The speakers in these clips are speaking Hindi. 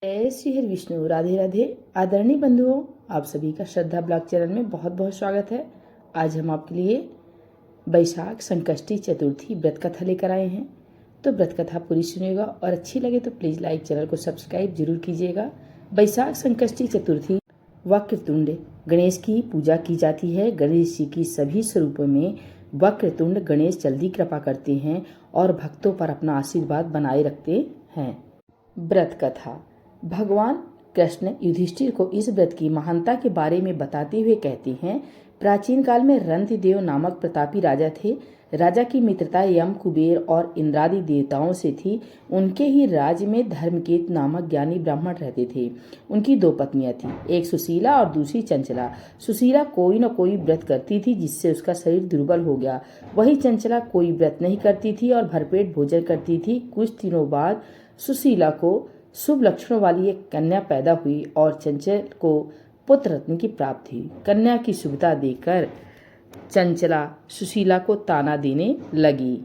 जय श्री हरि विष्णु। राधे राधे। आदरणीय बंधुओं, आप सभी का श्रद्धा ब्लॉग चैनल में बहुत बहुत स्वागत है। आज हम आपके लिए बैसाख संकष्टी चतुर्थी व्रत कथा लेकर आए हैं। तो व्रत कथा पूरी सुनिएगा और अच्छी लगे तो प्लीज़ लाइक, चैनल को सब्सक्राइब जरूर कीजिएगा। बैसाख संकष्टी चतुर्थी वक्रतुंड गणेश की पूजा की जाती है। गणेश जी की सभी स्वरूपों में वक्रतुंड गणेश जल्दी कृपा करते हैं और भक्तों पर अपना आशीर्वाद बनाए रखते हैं। व्रत कथा। भगवान कृष्ण युधिष्ठिर को इस व्रत की महानता के बारे में बताते हुए कहते हैं, प्राचीन काल में रंतिदेव नामक प्रतापी राजा थे। राजा की मित्रता यम, कुबेर और इंद्रादि देवताओं से थी। उनके ही राज्य में धर्मकेतु नामक ज्ञानी ब्राह्मण रहते थे। उनकी दो पत्नियां थीं, एक सुशीला और दूसरी चंचला। सुशीला कोई न कोई व्रत करती थी जिससे उसका शरीर दुर्बल हो गया। वही चंचला कोई व्रत नहीं करती थी और भरपेट भोजन करती थी। कुछ दिनों बाद सुशीला को शुभ लक्षणों वाली एक कन्या पैदा हुई और चंचल को पुत्र रत्न की प्राप्ति हुई। कन्या की शुभता देखकर चंचला सुशीला को ताना देने लगी,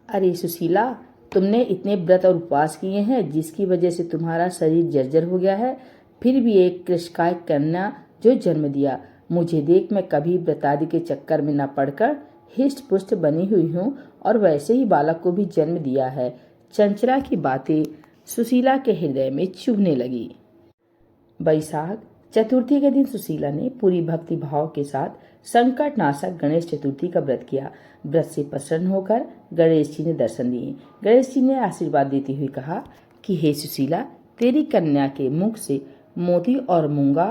अरे सुशीला, तुमने इतने व्रत और उपवास किए हैं जिसकी वजह से तुम्हारा शरीर जर्जर हो गया है, फिर भी एक कृषकाय कन्या जो जन्म दिया। मुझे देख, मैं कभी व्रतादि के चक्कर में न पड़कर हिष्ट पुष्ट बनी हुई हूँ और वैसे ही बालक को भी जन्म दिया है। चंचला की बातें सुशीला के हृदय में चुभने लगी। बैसाख चतुर्थी के दिन सुशीला ने पूरी भक्ति भाव के साथ संकट नाशक गणेश चतुर्थी का व्रत किया। व्रत से प्रसन्न होकर गणेश जी ने दर्शन दिए। गणेश जी ने आशीर्वाद देते हुए कहा कि हे सुशीला, तेरी कन्या के मुख से मोती और मूंगा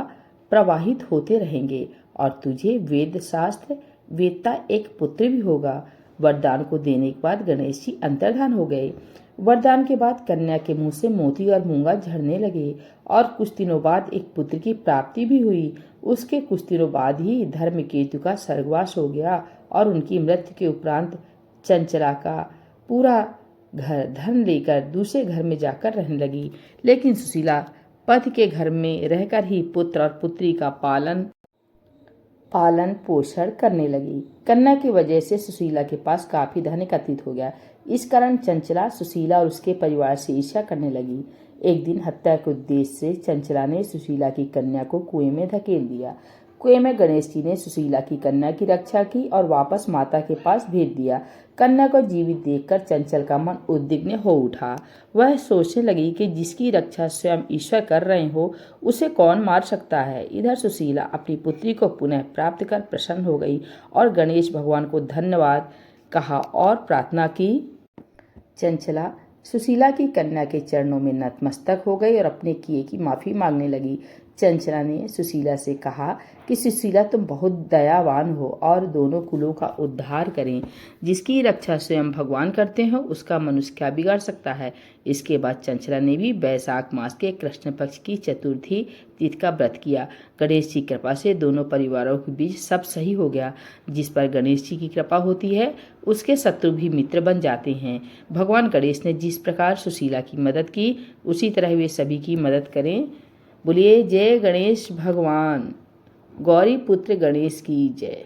प्रवाहित होते रहेंगे और तुझे वेद शास्त्र वेदता एक पुत्र भी होगा। वरदान को देने के बाद गणेश जी अंतर्धान हो गए। वरदान के बाद कन्या के मुंह से मोती और मूंगा झड़ने लगे और कुछ दिनों बाद एक पुत्र की प्राप्ति भी हुई। उसके कुछ दिनों बाद ही धर्मकेतु का स्वर्गवास हो गया और उनकी मृत्यु के उपरांत चंचला का पूरा घर धन लेकर दूसरे घर में जाकर रहने लगी। लेकिन सुशीला पति के घर में रहकर ही पुत्र और पुत्री का पालन पोषण करने लगी। कन्या की वजह से सुशीला के पास काफी धन एकत्रित हो गया। इस कारण चंचला सुशीला और उसके परिवार से ईर्ष्या करने लगी। एक दिन हत्या के उद्देश्य से चंचला ने सुशीला की कन्या को कुएं में धकेल दिया। कुएं में गणेश जी ने सुशीला की कन्या की रक्षा की और वापस माता के पास भेज दिया। कन्या को जीवित देखकर चंचल का मन उद्विग्न हो उठा। वह सोचने लगी कि जिसकी रक्षा स्वयं ईश्वर कर रहे हो उसे कौन मार सकता है। इधर सुशीला अपनी पुत्री को पुनः प्राप्त कर प्रसन्न हो गई और गणेश भगवान को धन्यवाद कहा और प्रार्थना की। चंचला सुशीला की कन्या के चरणों में नतमस्तक हो गई और अपने किए की माफी मांगने लगी। चंचला ने सुशीला से कहा कि सुशीला, तुम बहुत दयावान हो और दोनों कुलों का उद्धार करें। जिसकी रक्षा स्वयं भगवान करते हो उसका मनुष्य क्या बिगाड़ सकता है। इसके बाद चंचला ने भी बैसाख मास के कृष्ण पक्ष की चतुर्थी तिथि का व्रत किया। गणेश जी की कृपा से दोनों परिवारों के बीच सब सही हो गया। जिस पर गणेश जी की कृपा होती है उसके शत्रु भी मित्र बन जाते हैं। भगवान गणेश ने जिस प्रकार सुशीला की मदद की उसी तरह वे सभी की मदद करें। बोलिए जय गणेश भगवान। गौरी पुत्र गणेश की जय।